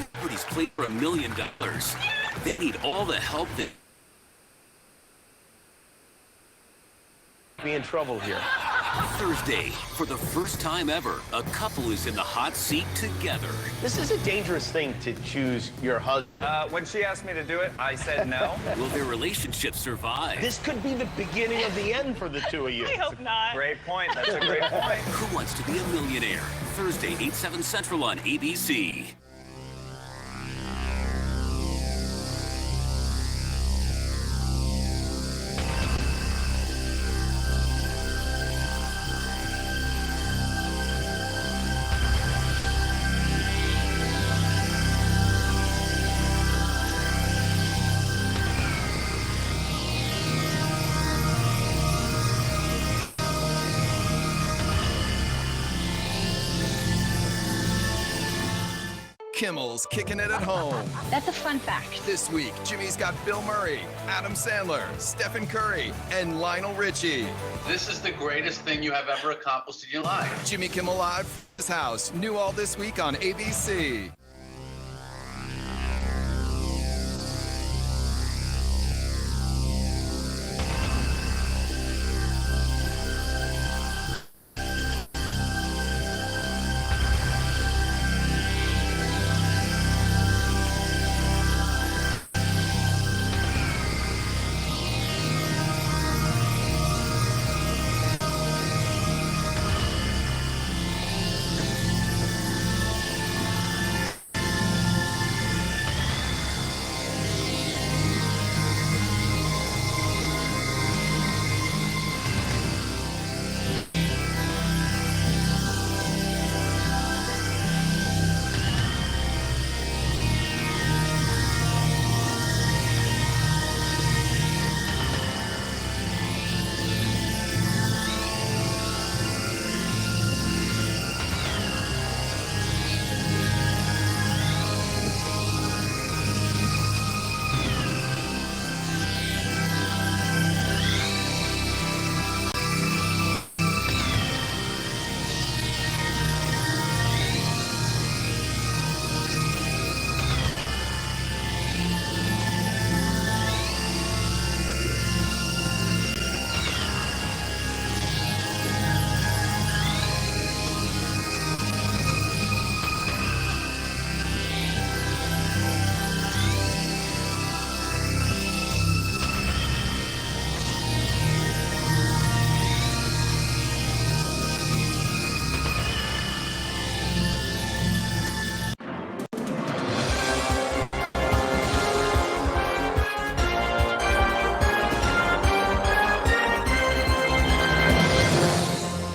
celebrities play for $1 million. They need all the help that... Be in trouble here. Thursday, for the first time ever, a couple is in the hot seat together. This is a dangerous thing to choose your husband. When she asked me to do it, I said no. Will their relationship survive? This could be the beginning of the end for the two of you. I hope not. Great point. That's a great point. Who Wants to Be a Millionaire? Thursday, 8, 7 Central on ABC. Kimmel's kicking it at home. That's a fun fact. This week, Jimmy's got Bill Murray, Adam Sandler, Stephen Curry, and Lionel Richie. This is the greatest thing you have ever accomplished in your life. Jimmy Kimmel Live, his house, new all this week on ABC.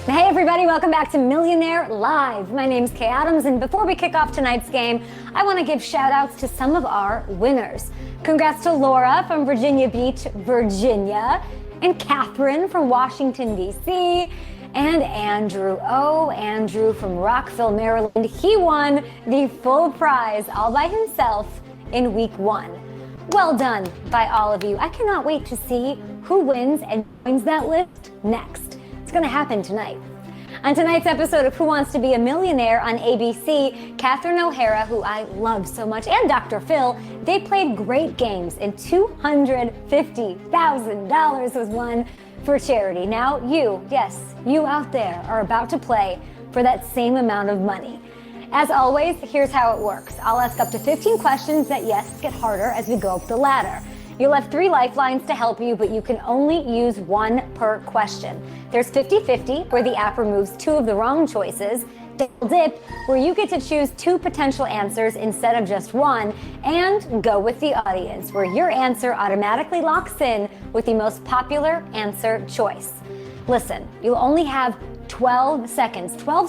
Hey everybody, welcome back to Millionaire Live. My name's Kay Adams, and before we kick off tonight's game, I want to give shout outs to some of our winners. Congrats to Laura from Virginia Beach, Virginia, and Catherine from Washington, D.C., and Andrew. Oh, Andrew from Rockville, Maryland. He won the full prize all by himself in week 1. Well done by all of you. I cannot wait to see who wins and joins that list next. It's going to happen tonight. On tonight's episode of Who Wants to Be a Millionaire on ABC, Catherine O'Hara, who I love so much, and Dr. Phil, they played great games, and $250,000 was won for charity. Now you, yes, you out there are about to play for that same amount of money. As always, here's how it works. I'll ask up to 15 questions that, yes, get harder as we go up the ladder. You'll have 3 lifelines to help you, but you can only use 1 per question. There's 50-50, where the app removes 2 of the wrong choices. Double dip, where you get to choose 2 potential answers instead of just 1. And go with the audience, where your answer automatically locks in with the most popular answer choice. Listen, you'll only have 12 seconds from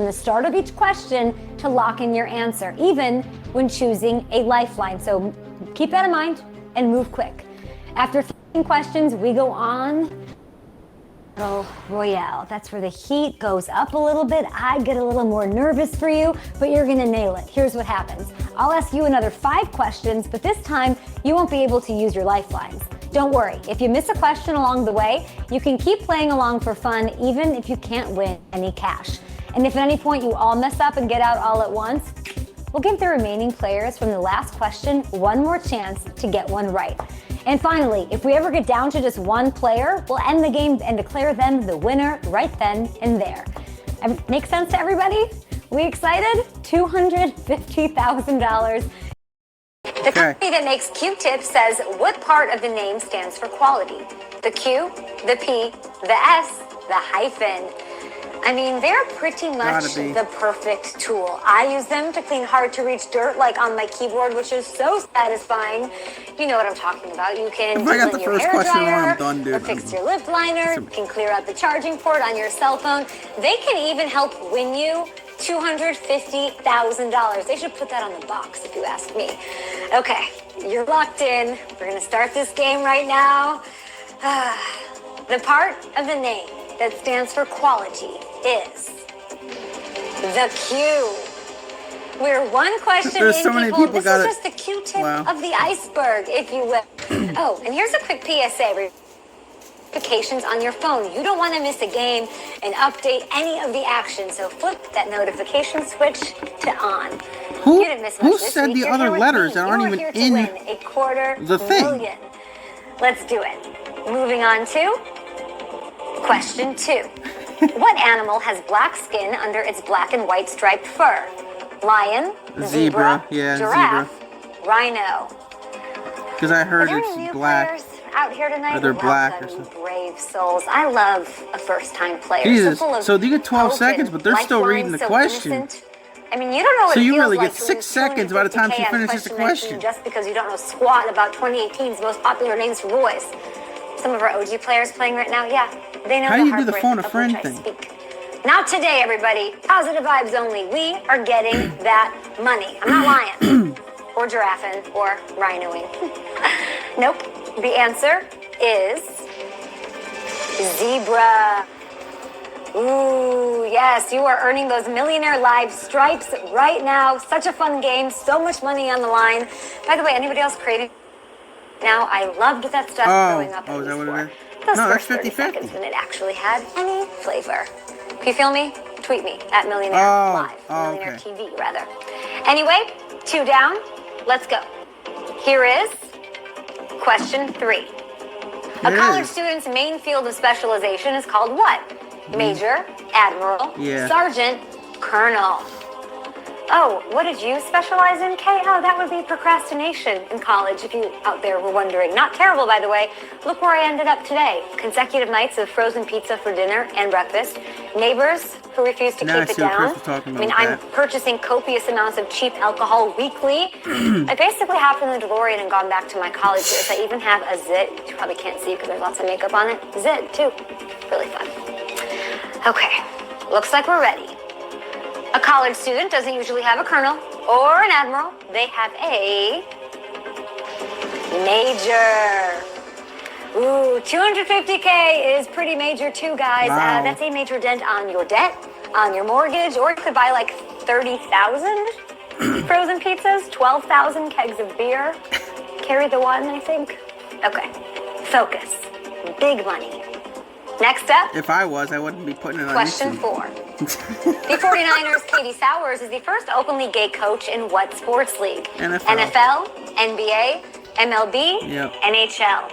the start of each question to lock in your answer, even when choosing a lifeline. So keep that in mind and move quick. After 15 questions, we go on Battle Royale. That's where the heat goes up a little bit. I get a little more nervous for you, but you're gonna nail it. Here's what happens. I'll ask you another 5 questions, but this time you won't be able to use your lifelines. Don't worry, if you miss a question along the way, you can keep playing along for fun, even if you can't win any cash. And if at any point you all mess up and get out all at once, We'll give the remaining players from the last question one more chance to get one right. And finally, if we ever get down to just one player, we'll end the game and declare them the winner right then and there. Make sense to everybody? We excited? $250,000. The company that makes Q-tips says what part of the name stands for quality? The Q, the P, the S, the hyphen. I mean, they're pretty much the perfect tool. I use them to clean hard-to-reach dirt, like on my keyboard, which is so satisfying. You know what I'm talking about. You can clean your hair dryer, or fix your lip liner. You can clear out the charging port on your cell phone. They can even help win you $250,000. They should put that on the box, if you ask me. Okay, you're locked in. We're gonna start this game right now. The part of the name that stands for quality is the Q. We're one question in, so many people. people This is just the Q-tip of the iceberg, if you will. Oh, and here's a quick PSA. Notifications on your phone. You don't want to miss a game and update any of the action, so flip that notification switch to on. Who, You didn't miss much this said week. the You're other here with letters me. that aren't You're even here to in win a $250,000. Let's do it. Moving on to question 2. What animal has black skin under its black and white striped fur? Lion, zebra, giraffe, rhino. Because I heard Are there it's any new black. players out here tonight? Or they're black or Welcome, something. brave souls. I love a first-time player. Jesus. full of So you get 12 hope seconds, and but they're still lifelines, reading the so question. innocent. I mean, you don't know what So it you feels really like get to 6 lose seconds by the time she 250K on finishes the 19 question. just because you don't know squat about 2018's most popular names for boys. Some of our OG players playing right now, yeah, they know How do you do the heartbreak phone a of friend which I thing? speak. Not today, everybody. Positive vibes only. We are getting that money. I'm not lying. Or giraffing or rhinoing. Nope. The answer is zebra. Ooh, yes, you are earning those Millionaire Live stripes right now. Such a fun game. So much money on the line. By the way, anybody else creating? Now, I loved that stuff growing up. Oh, is that what it is? Those No, that's first 30 50-50. seconds when it actually had any flavor. If you feel me, tweet me at Millionaire Live. Millionaire TV, rather. Anyway, 2 down. Let's go. Here is question 3. A college student's main field of specialization is called what? Major, admiral, sergeant, colonel. Oh, what did you specialize in, Kay? Oh, that would be procrastination in college, if you out there were wondering. Not terrible, by the way. Look where I ended up today. Consecutive nights of frozen pizza for dinner and breakfast. Neighbors who refuse to keep it down. I mean, I'm purchasing copious amounts of cheap alcohol weekly. I basically hopped in the DeLorean and gone back to my college years. I even have a zit. You probably can't see because there's lots of makeup on it. Zit, too. Really fun. Okay, looks like we're ready. A college student doesn't usually have a colonel or an admiral. They have a major. Ooh, 250K is pretty major too, guys. Wow. That's a major dent on your debt, on your mortgage, or you could buy like 30,000 frozen pizzas, 12,000 kegs of beer. Carry the one, I think. Okay, focus. Big money. Next up. If I was, I wouldn't be putting it on Question YouTube. 4. The 49ers' Katie Sowers is the first openly gay coach in what sports league? NFL, NBA, MLB, NHL.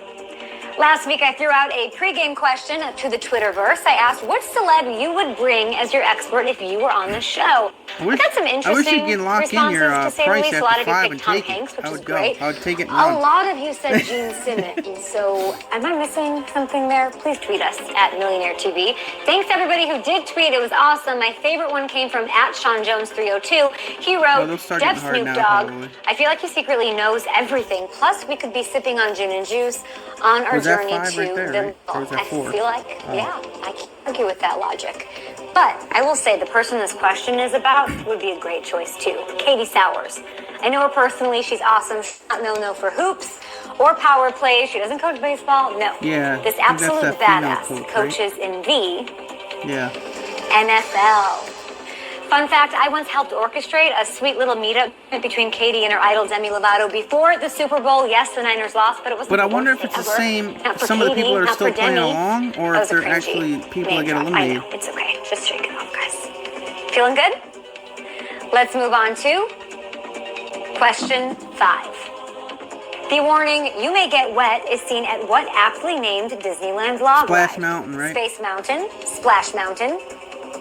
Last week, I threw out a pregame question to the Twitterverse. I asked what celeb you would bring as your expert if you were on the show. I got some interesting responses, to say the least. A lot of you picked Tom Hanks, which is great. I would take it. A lot of you said Gene Simmons. So, am I missing something there? Please tweet us at Millionaire TV. Thanks to everybody who did tweet. It was awesome. My favorite one came from @SeanJones302. He wrote, "Def Snoop Dogg. I feel like he secretly knows everything. Plus, we could be sipping on gin and juice on our journey to the middle." I feel like, yeah, I can't argue with that logic. But I will say the person this question is about would be a great choice too. Katie Sowers. I know her personally. She's awesome. She's not no for hoops or power plays. She doesn't coach baseball. No. Yeah. This absolute badass coaches in the NFL. Fun fact, I once helped orchestrate a sweet little meetup between Katie and her idol Demi Lovato before the Super Bowl. Yes, the Niners lost, but it was. But I wonder if it's the same. Some of the people are still playing along, or if they're actually people that get eliminated. I know, it's okay. Just shake it off, guys. Feeling good? Let's move on to Question 5. The warning, "You may get wet," is seen at what aptly named Disneyland log Splash ride? Mountain, right? Space Mountain, Splash Mountain,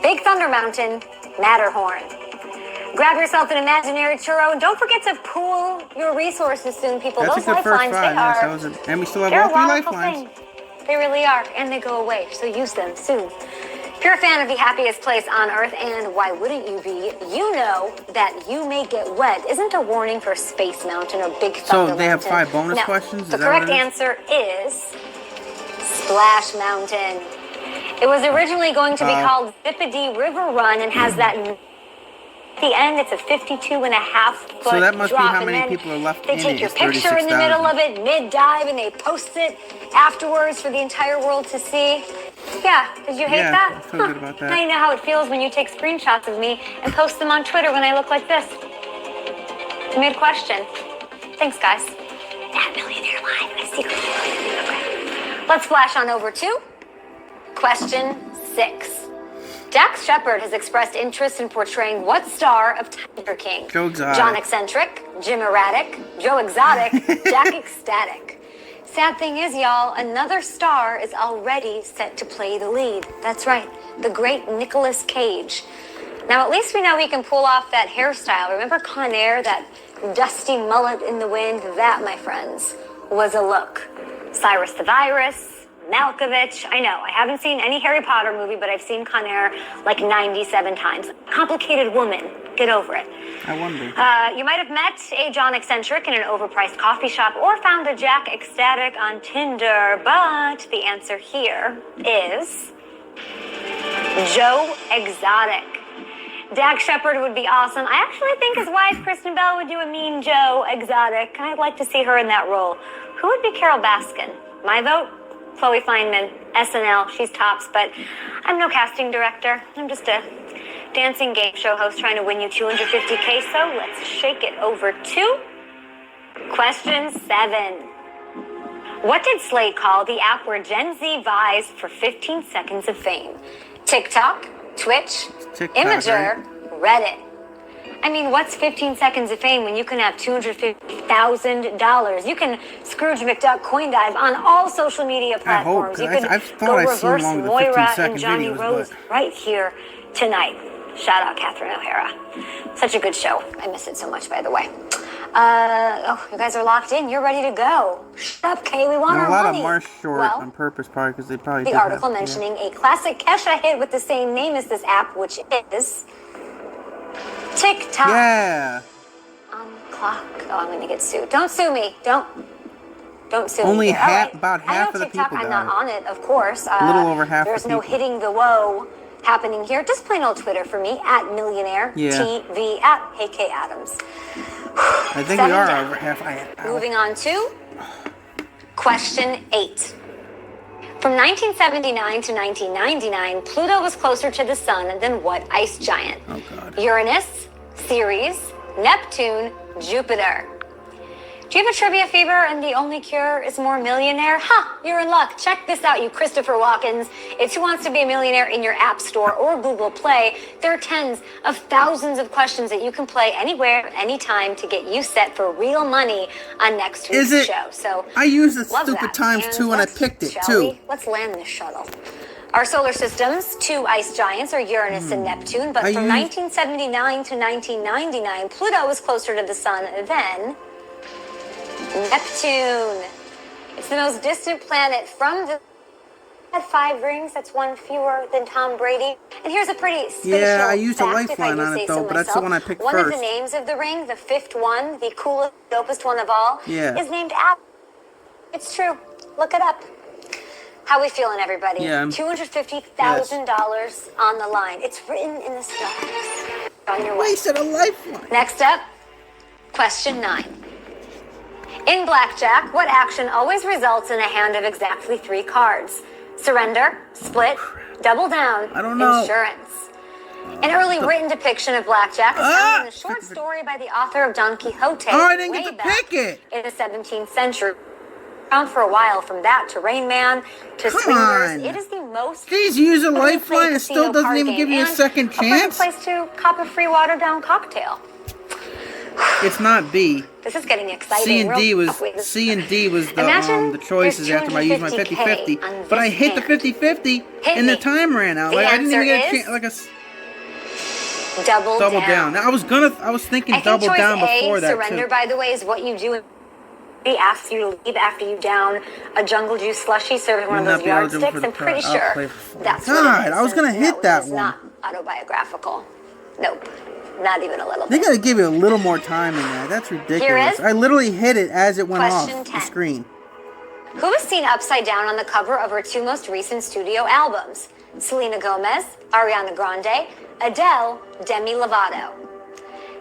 Big Thunder Mountain, Matterhorn. Grab yourself an imaginary churro, and don't forget to pool your resources soon, people. That's Those a good first lifelines, five. they Yes, are. that was and we still have They're all a 3 wonderful lifelines. thing. They really are, and they go away, so use them soon. If you're a fan of the happiest place on earth, and why wouldn't you be, you know that "you may get wet" isn't a warning for Space Mountain or Big Thunder So they have Mountain. 5 bonus No, questions? Is the that correct what it is? answer is Splash Mountain. It was originally going to be called Zippity River Run and has that... At the end, it's a 52.5 foot So that must be drop, how and many then people are left they in take it, your is picture in the middle 36,000. of it, mid-dive, and they post it afterwards for the entire world to see. Yeah, did you hate Yeah, that? I feel good about that. Now you know how it feels when you take screenshots of me and post them on Twitter when I look like this. Mid-question. Thanks, guys. That Millionaire line, I see. Okay. Let's flash on over to question 6. Dax Shepard has expressed interest in portraying what star of Tiger King? Joe Exotic. John Eccentric, Jim Erratic, Joe Exotic, Jack Ecstatic. Sad thing is, y'all, another star is already set to play the lead. That's right, the great Nicolas Cage. Now, at least we know he can pull off that hairstyle. Remember Con Air, that dusty mullet in the wind? That, my friends, was a look. Cyrus the Virus, Malkovich. I know, I haven't seen any Harry Potter movie, but I've seen Con Air like 97 times. Complicated woman. Get over it. I wonder. You might have met a John Eccentric in an overpriced coffee shop or found a Jack Ecstatic on Tinder, but the answer here is Joe Exotic. Dax Shepard would be awesome. I actually think his wife, Kristen Bell, would do a mean Joe Exotic. I'd like to see her in that role. Who would be Carol Baskin? My vote? Chloe Fineman, SNL, she's tops, but I'm no casting director. I'm just a dancing game show host trying to win you $250K, so let's shake it over to question 7. What did Slate call the app where Gen Z vies for 15 seconds of fame? TikTok, Twitch, TikTok, Imager, Reddit. I mean, what's 15 seconds of fame when you can have $250,000? You can Scrooge McDuck coin dive on all social media platforms. hope, 'cause You can I've thought go I've seen reverse longer than Moira 15-second and Johnny videos, Rose but- right here tonight. Shout out Catherine O'Hara. Such a good show. I miss it so much, by the way. You guys are locked in. You're ready to go. Shut up, Kay. We want And our a lot money. of Marsh short Well, on purpose, probably, because they probably the did article have, mentioning a classic Kesha hit with the same name as this app, which is TikTok. Yeah. On the clock. Oh, I'm gonna get sued. Don't sue me. Don't sue me. Only here. All right. about I half know of the TikTok, people I'm got not on it, of course. A little over half the There's no people. hitting the whoa happening here. Just plain old Twitter for me, at Millionaire Yeah. TV, at HK Adams. I think we 7 are down. over half. Moving on to question 8. From 1979 to 1999, Pluto was closer to the sun than what ice giant? Oh, God. Uranus, Ceres, Neptune, Jupiter. Do you have a trivia fever and the only cure is more Millionaire? You're in luck. Check this out, you Christopher Walkens. It's Who Wants to Be a Millionaire in your App Store or Google Play. There are tens of thousands of questions that you can play anywhere, anytime to get you set for real money on next week's Is it? show. So I used the love stupid that. times, And too, and I let's- picked it, shall too. we? Let's land this shuttle. Our solar system's 2 ice giants are Uranus and Neptune, but I from used- 1979 to 1999, Pluto was closer to the sun than Neptune. It's the most distant planet from the... Had 5 rings, that's 1 fewer than Tom Brady. And here's a pretty spatial Yeah, I used a fact, if I lifeline do on say it, so though, but that's the myself. one I picked One of the first. names of the ring, the 5th one, the coolest, dopest one of all, Yeah. is named after... It's true. Look it up. How we feeling, everybody? Yeah, I'm- $250,000 on the line. It's written in the stars. On your way. Wasted a lifeline. Next up, question 9. In blackjack, what action always results in a hand of exactly 3 cards? Surrender, split, double down, I don't know. insurance. An early written depiction of blackjack is found in a short 50. story by the author of Don Quixote. Oh, I didn't get way to back pick it. in the 17th century. Around for a while, from that to Rain Man to Come Swingers. on. It is the most Please use a frequently lifeline. played It still casino doesn't card even game give you a and second a perfect chance. place to cop a free watered down cocktail. It's not B. This is getting exciting. C and D was Wait, this- C and D was Imagine the choices there's after I used my 250K 50-50. on But I this hit the hand. 50-50 Hit and the me. time ran out. The Like I didn't even answer get a is chance. Like double down. Now I was thinking I think double choice down A, before that surrender, too. by the way, is what you do. He asks you to leave after you down a jungle juice slushie served in one of You'll those not be eligible yardsticks. for the I'm pretty prize. I'll sure play for- that's God, what it is. I was gonna And hit no, that it is one. not autobiographical. Nope, not even a little They bit. gotta give you a little more time in that. That's ridiculous. is I literally hit it as it went question off the 10. screen. Who is seen upside down on the cover of her two most recent studio albums? Selena Gomez, Ariana Grande, Adele, Demi Lovato.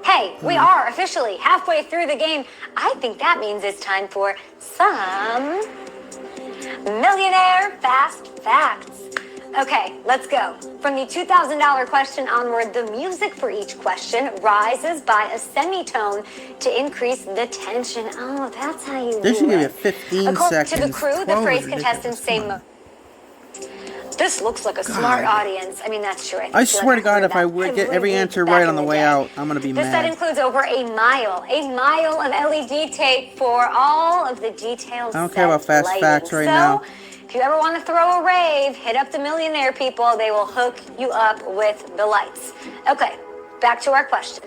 Hey, we are officially halfway through the game. I think that means it's time for some Millionaire Fast Facts. Okay, let's go. From the $2,000 question onward, the music for each question rises by a semitone to increase the tension. Oh, that's how you They do should give you it. 15 According seconds. to the crew, the 12 is phrase ridiculous. contestants say, Come on. this looks like a smart audience. I mean, that's true. I swear to God, if I would get every answer right on the way out, I'm gonna be This set mad. includes over a mile of LED tape for all of the details. I don't care about fast facts right now. If you ever want to throw a rave, hit up the Millionaire people. They will hook you up with the lights. Okay, back to our question.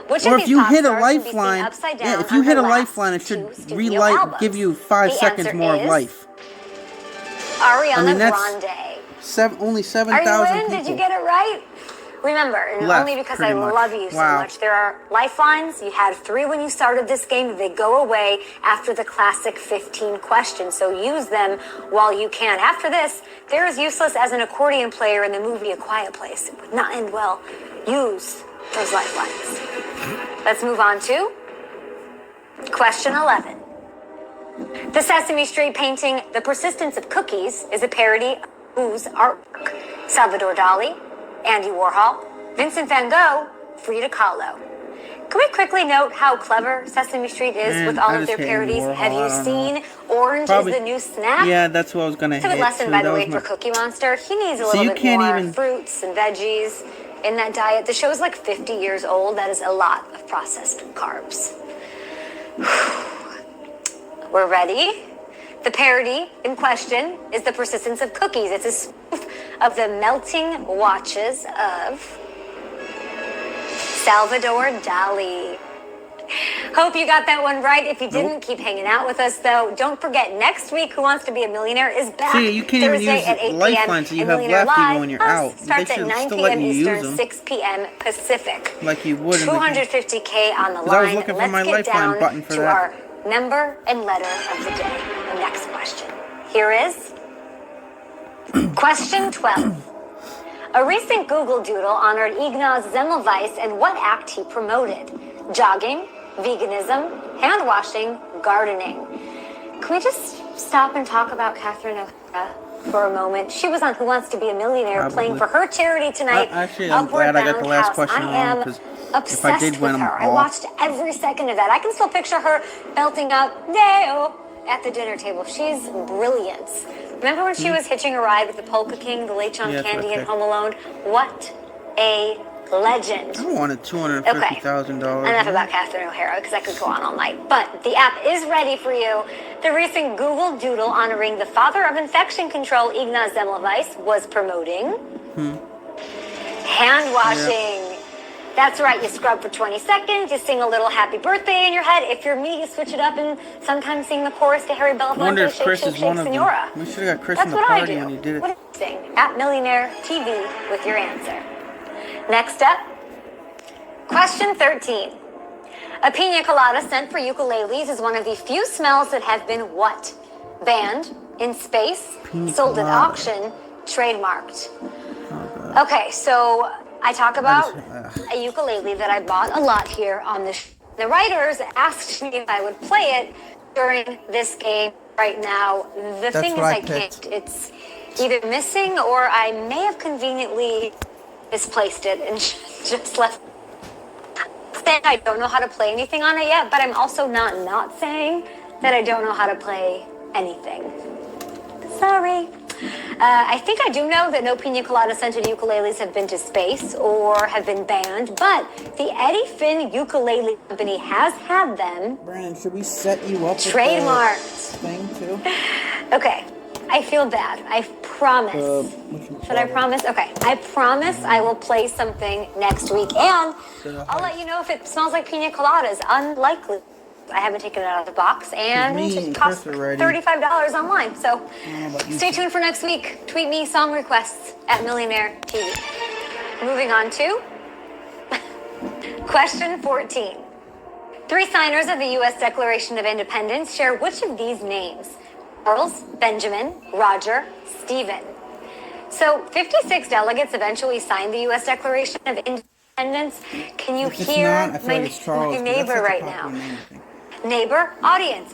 Which Or of if these you pop hit a stars can be seen lifeline, upside down yeah, if you on hit her a last lifeline, it should two studio relight, albums? give you 5 The seconds answer more of is life. Ariana that's Grande. Only Are you 7,000 in? people. Did you get it right? Remember, and Left, only because I pretty much. love you so Wow. much, there are lifelines. You had 3 when you started this game. They go away after the classic 15 questions, so use them while you can. After this, they're as useless as an accordion player in the movie A Quiet Place. It would not end well. Use those lifelines. Let's move on to question 11. The Sesame Street painting The Persistence of Cookies is a parody of whose artwork? Salvador Dali, Andy Warhol, Vincent van Gogh, Frida Kahlo. Can we quickly note how clever Sesame Street is Man, with all I of just their hate parodies? Warhol, Have I you don't know. seen Orange Probably- is the New Snack? Yeah, that's what I was gonna It's a hit. good lesson, too. by That the was way, my- for Cookie Monster. He needs a So little you bit can't more even- fruits and veggies in that diet. The show's like 50 years old. That is a lot of processed carbs. We're ready? The parody in question is The Persistence of Cookies. It's a spoof of the melting watches of Salvador Dali. Hope you got that one right. If you didn't, keep hanging out with us, though. Don't forget, next week, Who Wants to Be a Millionaire is back. See, you can't even Thursday use at 8 p.m. lifelines that you and have Millionaire left even Live when you're out. They starts at should 9 still let p.m. you use Eastern, them. 6 p.m. Pacific. Like you would in the game. 250K on the 'Cause I was line. looking for Let's my get lifeline down button for to that. our number and letter of the day. The next question. Here is question 12. A recent Google Doodle honored Ignaz Semmelweis and what act he promoted? Jogging, veganism, hand washing, gardening. Can we just stop and talk about Catherine O'Hara for a moment? She was on Who Wants to Be a Millionaire Probably. playing for her charity tonight. Actually, I'm Upward glad I got the Bound last House. question I wrong, am 'cause obsessed if I did win with them her. I all- watched every second of that. I can still picture her belting out Deo at the dinner table. She's brilliant. Remember when she was hitching a ride with the Polka King, the late John Yeah, that's Candy what I in Home Alone? What a legend. I wanted $250,000. Enough about Catherine O'Hara, because I could go on all night. But the app is ready for you. The recent Google Doodle honoring the father of infection control, Ignaz Semmelweis, was promoting hand washing. That's right, you scrub for 20 seconds, you sing a little happy birthday in your head. If you're me, you switch it up and sometimes sing the chorus to Harry Belafonte, I wonder if Shake, Chris Shake, is Shake, one of them. Senora. We should have got Chris That's in the what I party do. when he did it. What do you sing? At Millionaire TV with your answer. Next up, question 13. A pina colada sent for ukuleles is one of the few smells that have been what? Banned, in space, Pina sold at colada. auction, trademarked. Okay, so I talk about a ukulele that I bought a lot here on the show. The writers asked me if I would play it during this game right now. The thing is what I I picked. can't. It's either missing or I may have conveniently misplaced it and just left. Saying I don't know how to play anything on it yet, but I'm also not saying that I don't know how to play anything. Sorry. I think I do know that no pina colada scented ukuleles have been to space or have been banned, but the Eddie Finn Ukulele Company has had them Brandon, should we set you up trademarked. with the thing too? Okay, I feel bad. I promise. Should I promise? Okay, I promise I will play something next week, and I'll let you know if it smells like pina coladas. Unlikely. I haven't taken it out of the box, and it costs $35 online. So stay tuned for next week. Tweet me song requests at Millionaire TV. Moving on to question 14. 3 signers of the U.S. Declaration of Independence share which of these names? Charles, Benjamin, Roger, Stephen. So 56 delegates eventually signed the U.S. Declaration of Independence. Can you hear my neighbor right now? Neighbor, audience,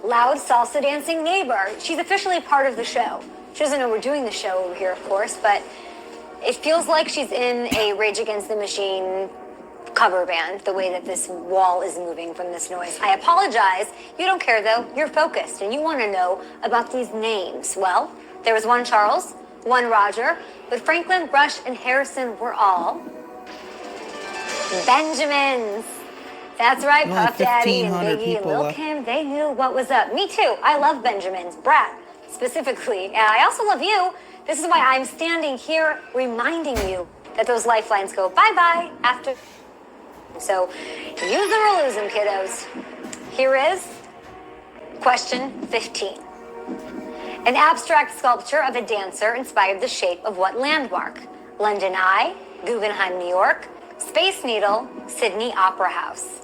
loud salsa dancing neighbor. She's officially part of the show. She doesn't know we're doing the show over here, of course, but it feels like she's in a Rage Against the Machine cover band, the way that this wall is moving from this noise. I apologize. You don't care, though. You're focused, and you want to know about these names. Well, there was one Charles, one Roger, but Franklin, Rush, and Harrison were all Benjamins. That's right, Puff Daddy and Biggie and Lil' Kim, they knew what was up. Me too. I love Benjamins, Brat specifically. And I also love you. This is why I'm standing here reminding you that those lifelines go bye-bye after. So use them or lose them, kiddos. Here is question 15. An abstract sculpture of a dancer inspired the shape of what landmark? London Eye, Guggenheim, New York, Space Needle, Sydney Opera House.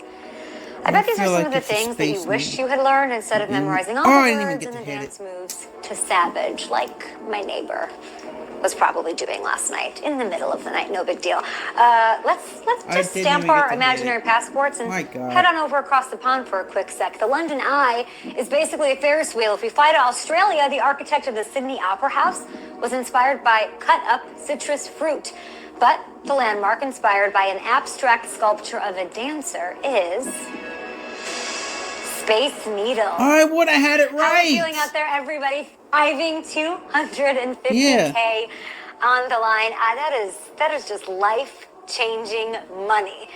I bet these are some of the things that you wish you had learned instead of memorizing all the words and the dance moves to Savage, like my neighbor was probably doing last night in the middle of the night. No big deal. Let's just stamp our imaginary passports and head on over across the pond for a quick sec. The London Eye is basically a Ferris wheel. If we fly to Australia, the architect of the Sydney Opera House was inspired by cut-up citrus fruit. But the landmark inspired by an abstract sculpture of a dancer is Space Needle. I would have had it right. How are you feeling out there, everybody? Driving 250K on the line. That is just life-changing money.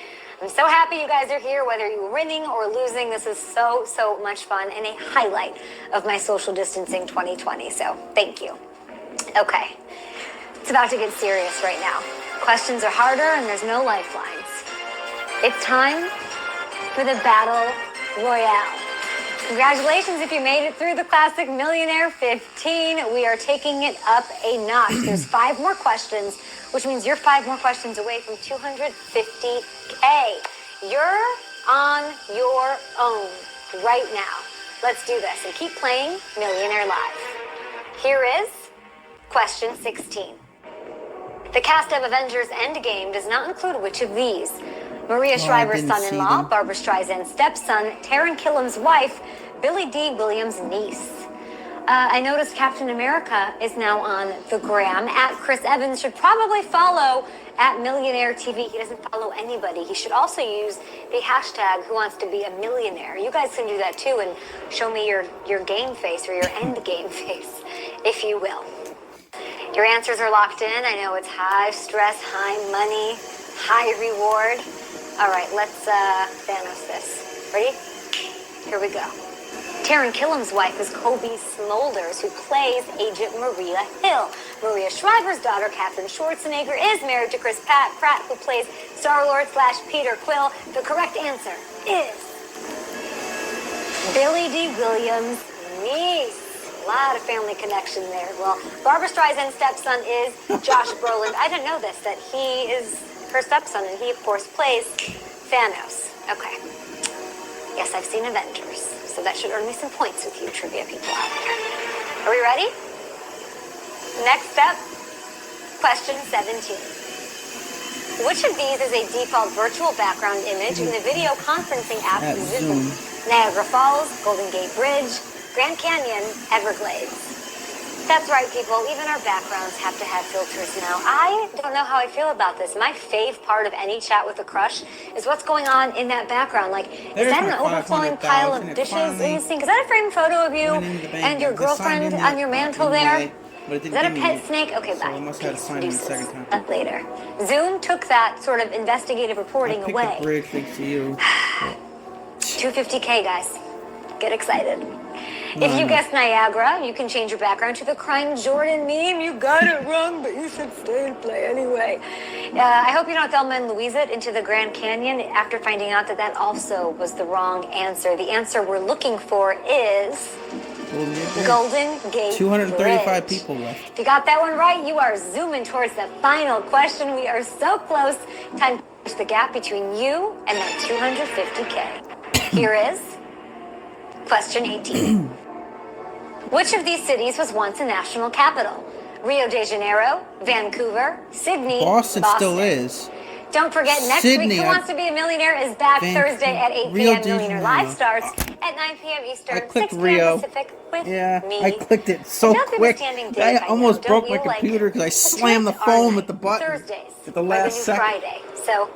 I'm so happy you guys are here, whether you're winning or losing. This is so much fun and a highlight of my social distancing 2020. So thank you. Okay, it's about to get serious right now. Questions are harder and there's no lifelines. It's time for the Battle Royale. Congratulations if you made it through the classic Millionaire 15. We are taking it up a notch. There's 5 more questions, which means you're 5 more questions away from 250K. You're on your own right now. Let's do this and keep playing Millionaire Live. Here is question 16. The cast of Avengers Endgame does not include which of these? Maria Shriver's son-in-law, Barbara Streisand's stepson, Taran Killam's wife, Billy D. Williams' niece. I noticed Captain America is now on the gram. At Chris Evans should probably follow at Millionaire TV. He doesn't follow anybody. He should also use the hashtag Who Wants to Be a Millionaire. You guys can do that too and show me your game face or your end game face, if you will. Your answers are locked in. I know it's high stress, high money, high reward. All right, let's Thanos this. Ready? Here we go. Taran Killam's wife is Kobe Smulders, who plays Agent Maria Hill. Maria Shriver's daughter, Katherine Schwarzenegger, is married to Chris Pratt, who plays Star-Lord / Peter Quill. The correct answer is Billy D. Williams' niece. A lot of family connection there. Well, Barbara Streisand's stepson is Josh Brolin. I didn't know this, that he is her stepson, and he, of course, plays Thanos. Okay. Yes, I've seen Avengers, so that should earn me some points with you trivia people out there. Are we ready? Next up, question 17. Which of these is a default virtual background image in the video conferencing app Zoom? Niagara Falls, Golden Gate Bridge, Grand Canyon, Everglades. That's right, people. Even our backgrounds have to have filters now. I don't know how I feel about this. My fave part of any chat with a crush is what's going on in that background. Like, is that an overflowing pile of dishes in the sink? Is that a framed photo of you and your girlfriend on your mantle there? But it Is didn't that a give me pet it. snake? Okay, So bye. I must have had to Peace. sign in the Deuces. second time. Later. Zoom took that sort of investigative I reporting picked away. a bridge thanks to you. 250K, guys. Get excited. No, If I you know. guess Niagara, you can change your background to the Crime Jordan meme. You got it wrong, but you should stay and play anyway. I hope you don't Thelma and Louise it into the Grand Canyon after finding out that that also was the wrong answer. The answer we're looking for is Golden Gate Bridge. Golden Gate 235 Bridge. people left. If you got that one right, you are zooming towards the final question. We are so close. Time to bridge the gap between you and that 250K. Here is question 18. Which of these cities was once a national capital? Rio de Janeiro, Vancouver, Sydney, Boston still is. Don't forget, next Sydney, week, Who Wants to Be a Millionaire is back Vancouver, Thursday at 8 Rio p.m. de Millionaire Janeiro. Live starts at 9 p.m. Eastern, I 6 clicked p.m. Rio. Pacific with Yeah, me. I clicked it so It's not the quick. standing I date by almost now, broke don't my you? Like, computer because I the slammed the trends phone are with the button Thursdays at the are last the new second. Friday. So,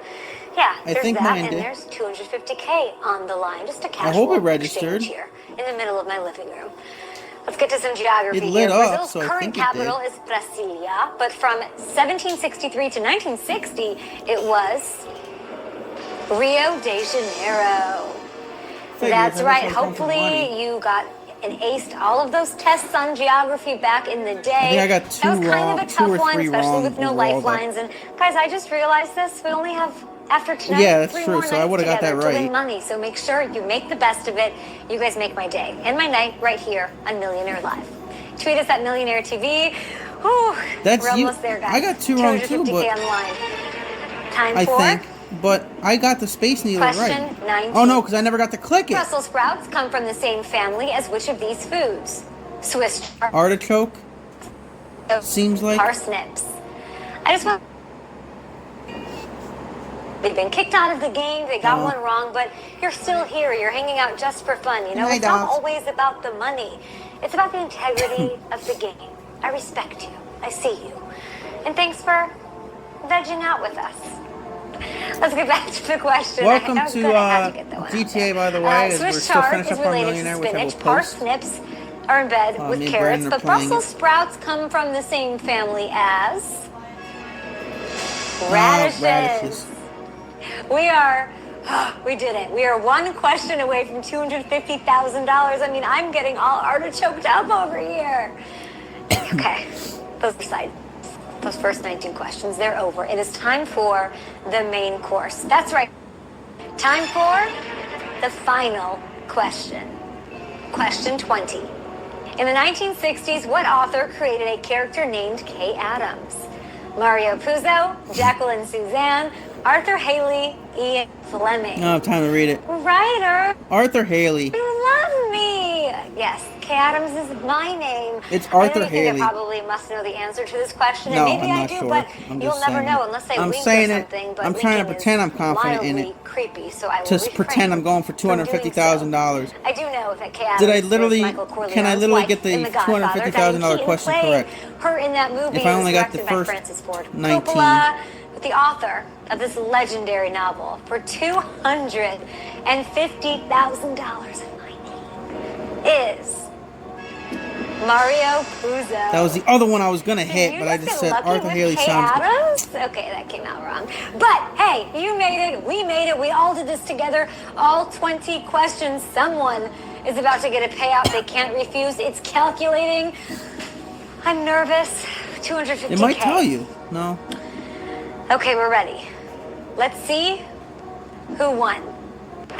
yeah, I there's think that, mine and did. there's 250K on the line. Just a casual hope it registered. exchange here in the middle of my living room. Let's get to some geography It here. lit up, Brazil's so I current think it capital did. is Brasilia, but from 1763 to 1960, it was Rio de Janeiro. That's right. Hopefully you got and aced all of those tests on geography back in the day. I think I got two That was kind wrong- of a two tough or one, three especially wrong with no overall, though. lifelines. And guys, I just realized this. We only have, after tonight, Yeah, that's 3 true. more So I nights would've got that together to win right. money. So make sure you make the best of it. You guys make my day and my night right here on Millionaire Live. Tweet us at Millionaire TV. Whew, That's we're you- almost there, guys. I got 2 wrong, too, 250K but- on the line. Time I for think. But I got the Space Needle question right. 19. Oh no, because I never got to click it. Brussels sprouts come from the same family as which of these foods? Swiss chard, Artichoke. Seems like. parsnips. I just want. They've been kicked out of the game. They got Oh. one wrong, but you're still here. You're hanging out just for fun. You know, Hi, it's not dolls. always about the money. It's about the integrity of the game. I respect you. I see you. And thanks for vegging out with us. Let's get back to the question. Welcome I was to, gonna have to get that one out GTA, there. by the way, as Swiss we're still chard finishing is up on related Millionaire, to which I will spinach. post. Parsnips are in bed with me and carrots, Brandon are but playing Brussels it. sprouts come from the same family as radishes. We did it. We are one question away from $250,000. I mean, I'm getting all artichoked up over here. Okay, those first 19 questions, they're over. It is time for the main course. That's right. Time for the final question. Question 20. In the 1960s, what author created a character named Kay Adams? Mario Puzo, Jacqueline Suzanne, Arthur Haley, Ian Fleming. I don't have time to read it. Writer, Arthur Haley. you love me. Yes, Kay Adams is my name. It's Arthur I know you think Haley. I probably must know the answer to this question, No, and maybe I'm I not do, sure. but I'm you'll just never saying know it. unless I I'm wink saying or it. something. But I'm trying to winking pretend is I'm confident in wildly it. creepy, so I will Just pretend I'm going for refrain from doing so. $250,000. I do know that Kay Adams Did I is literally- Michael Corleone's can I literally wife get the in The Godfather. $250,000 Diane Keaton question played correct? Her in that movie If I only was got the directed by first Francis Ford 19. Coppola, with the author of this legendary novel for $250,000 in my name is Mario Puzo. That was the other one I was gonna hit, You but I get just said lucky Arthur with Haley Kay sounds good. Adams? Okay, that came out wrong. But hey, you made it. We made it. We all did this together. All 20 questions. Someone is about to get a payout they can't refuse. It's calculating. I'm nervous. 250K. It might tell you. No. Okay, we're ready. Let's see who won.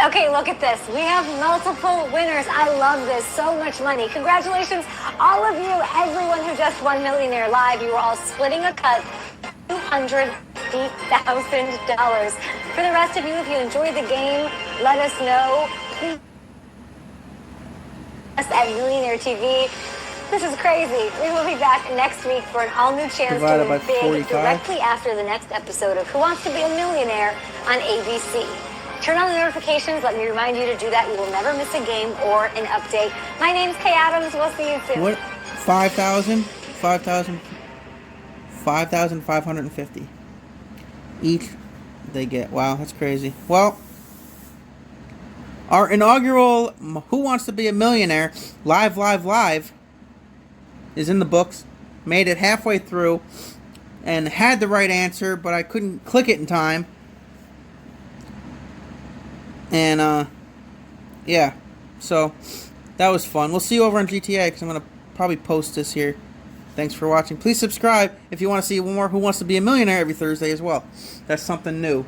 Okay, look at this. We have multiple winners. I love this. So much money. Congratulations, all of you, everyone who just won Millionaire Live. You were all splitting a cut. $250,000. For the rest of you, if you enjoyed the game, let us know. Please us at Millionaire TV. This is crazy. We will be back next week for an all-new chance Divided to by win big 45. directly after the next episode of Who Wants to Be a Millionaire on ABC. Turn on the notifications. Let me remind you to do that. You will never miss a game or an update. My name's Kay Adams. We'll see you soon. What? 5,550 each they get. Wow, that's crazy. Well, our inaugural Who Wants to Be a Millionaire live is in the books. made it halfway through, and had the right answer, but I couldn't click it in time. And, yeah. So, that was fun. We'll see you over on GTA, because I'm going to probably post this here. Thanks for watching. Please subscribe if you want to see more Who Wants to Be a Millionaire every Thursday as well. That's something new.